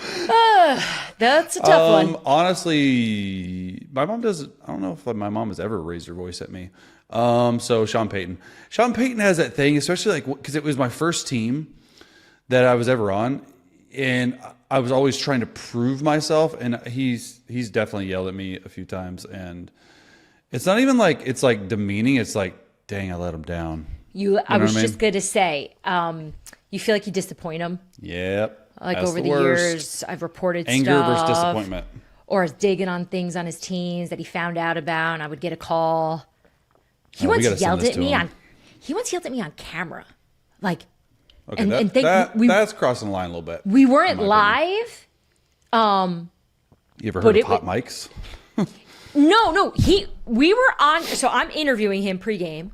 That's a tough one. Honestly, my mom doesn't. I don't know if my mom has ever raised her voice at me. So Sean Payton. Sean Payton has that thing, especially like because it was my first team that I was ever on, and I was always trying to prove myself. And he's definitely yelled at me a few times, and it's not even like it's like demeaning. It's like, dang, I let him down. I was just going to say, you feel like you disappoint him. Yep. Like That's over the worst. years, I've reported Anger stuff. versus disappointment. Or digging on things on his teams that he found out about, and I would get a call. He we once gotta send yelled this at to me him. on camera. Like, Okay, and that's crossing the line a little bit. we weren't in my opinion. live. You ever but heard of it hot wa- mics? No, we were on, so I'm interviewing him pregame.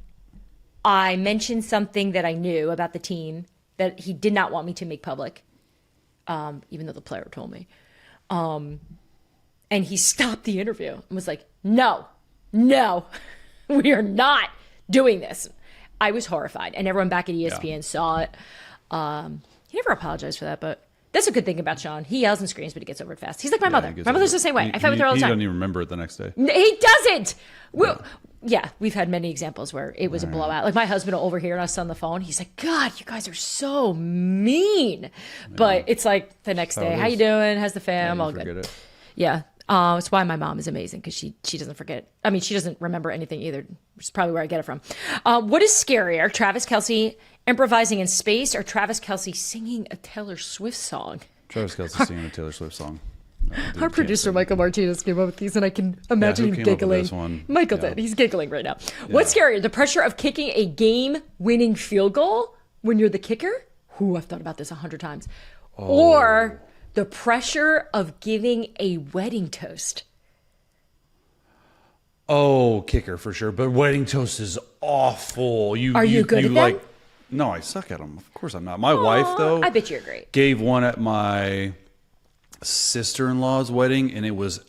I mentioned something that I knew about the team that he did not want me to make public, even though the player told me. And he stopped the interview and was like, no, we are not doing this. I was horrified, and everyone back at ESPN saw it. He never apologized for that, but that's a good thing about Sean. He yells and screams, but he gets over it fast. He's like my mother. My mother's the same way. I fight with her all the He time. doesn't even remember it the next day. He doesn't. Yeah, we've had many examples where it was a blowout. Like my husband will overhear us on the phone. He's like, God, you guys are so mean. But it's like the next day, how you doing? How's the fam? All good. It. Yeah. It's why my mom is amazing because she doesn't forget. I mean, she doesn't remember anything either, which is probably where I get it from. What is scarier, Travis Kelce improvising in space or Travis Kelce singing a Taylor Swift song? Travis Kelce singing a Taylor Swift song. Dude, Our producer, Michael Martinez, came up with these, and I can imagine who him came up with giggling. this one? Michael Yeah. did. He's giggling right now. What's scarier, the pressure of kicking a game-winning field goal when you're the kicker? Ooh, I've thought about this 100 times. Or the pressure of giving a wedding toast? Oh, kicker for sure. But wedding toast is awful. Are you good at them? No, I suck at them. Of course I'm not. My wife, though, I bet you're great. gave one at my sister-in-law's wedding, and it was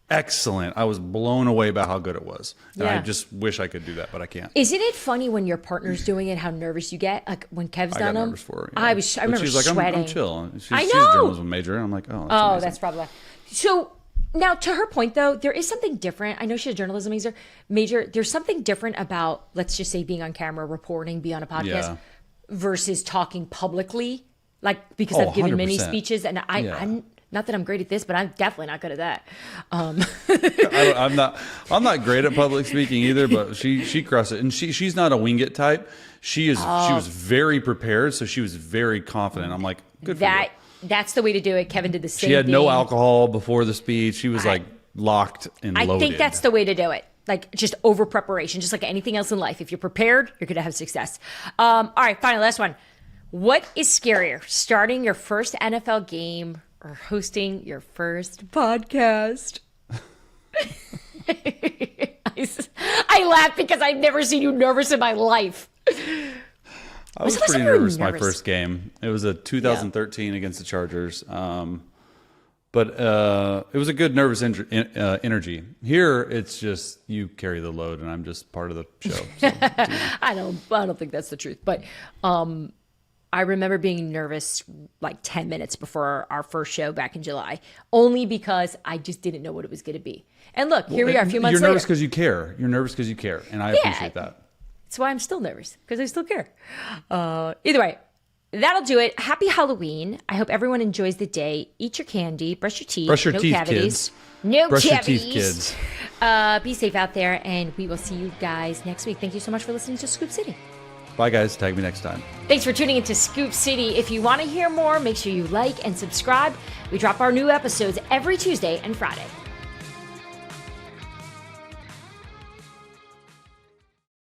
excellent. I was blown away by how good it was. And I Yeah. just wish I could do that, but I can't. Isn't it funny when your partner's doing it, how nervous you get? Like when Kev's I done got them? nervous for her. I But remember she's like, sweating. I'm chill. She's I a know. journalism major. And I'm like, oh, Oh, amazing. that's probably why. So now, to her point, though, there is something different. I know she's a journalism major. There's something different about, let's just say, being on camera, reporting, be on a podcast, Yeah. versus talking publicly. Like, because Oh, I've given many 100%. speeches, and Yeah. I'm not that I'm great at this, but I'm definitely not good at that. I'm not great at public speaking either, but she crushed it. And she's not a wing it type. She was very prepared, so she was very confident. I'm like, good for you. That's the way to do it. Kevin did the same thing. She had no alcohol before the speech. She was like locked and I loaded. think that's the way to do it. Like just over preparation, just like anything else in life. If you're prepared, you're going to have success. All right, finally, last one. What is scarier, starting your first NFL game or hosting your first podcast? I laugh because I've never seen you nervous in my life. I was pretty nervous my first game. It was a 2013 against the Chargers. But it was a good nervous energy. Here, it's just you carry the load, and I'm just part of the show. So, I don't think that's the truth. But I remember being nervous like 10 minutes before our first show back in July, only because I just didn't know what it was going to be. And look, here we are a few months later. You're nervous because you care. You're nervous because you care, and I appreciate that. That's why I'm still nervous, because I still care. Either way. That'll do it. Happy Halloween. I hope everyone enjoys the day. Eat your candy. Brush your teeth. Brush your no teeth, cavities. kids. No Brush cavities. your teeth, kids. Be safe out there, and we will see you guys next week. Thank you so much for listening to Scoop City. Bye, guys. Tag me next time. Thanks for tuning into Scoop City. If you want to hear more, make sure you like and subscribe. We drop our new episodes every Tuesday and Friday.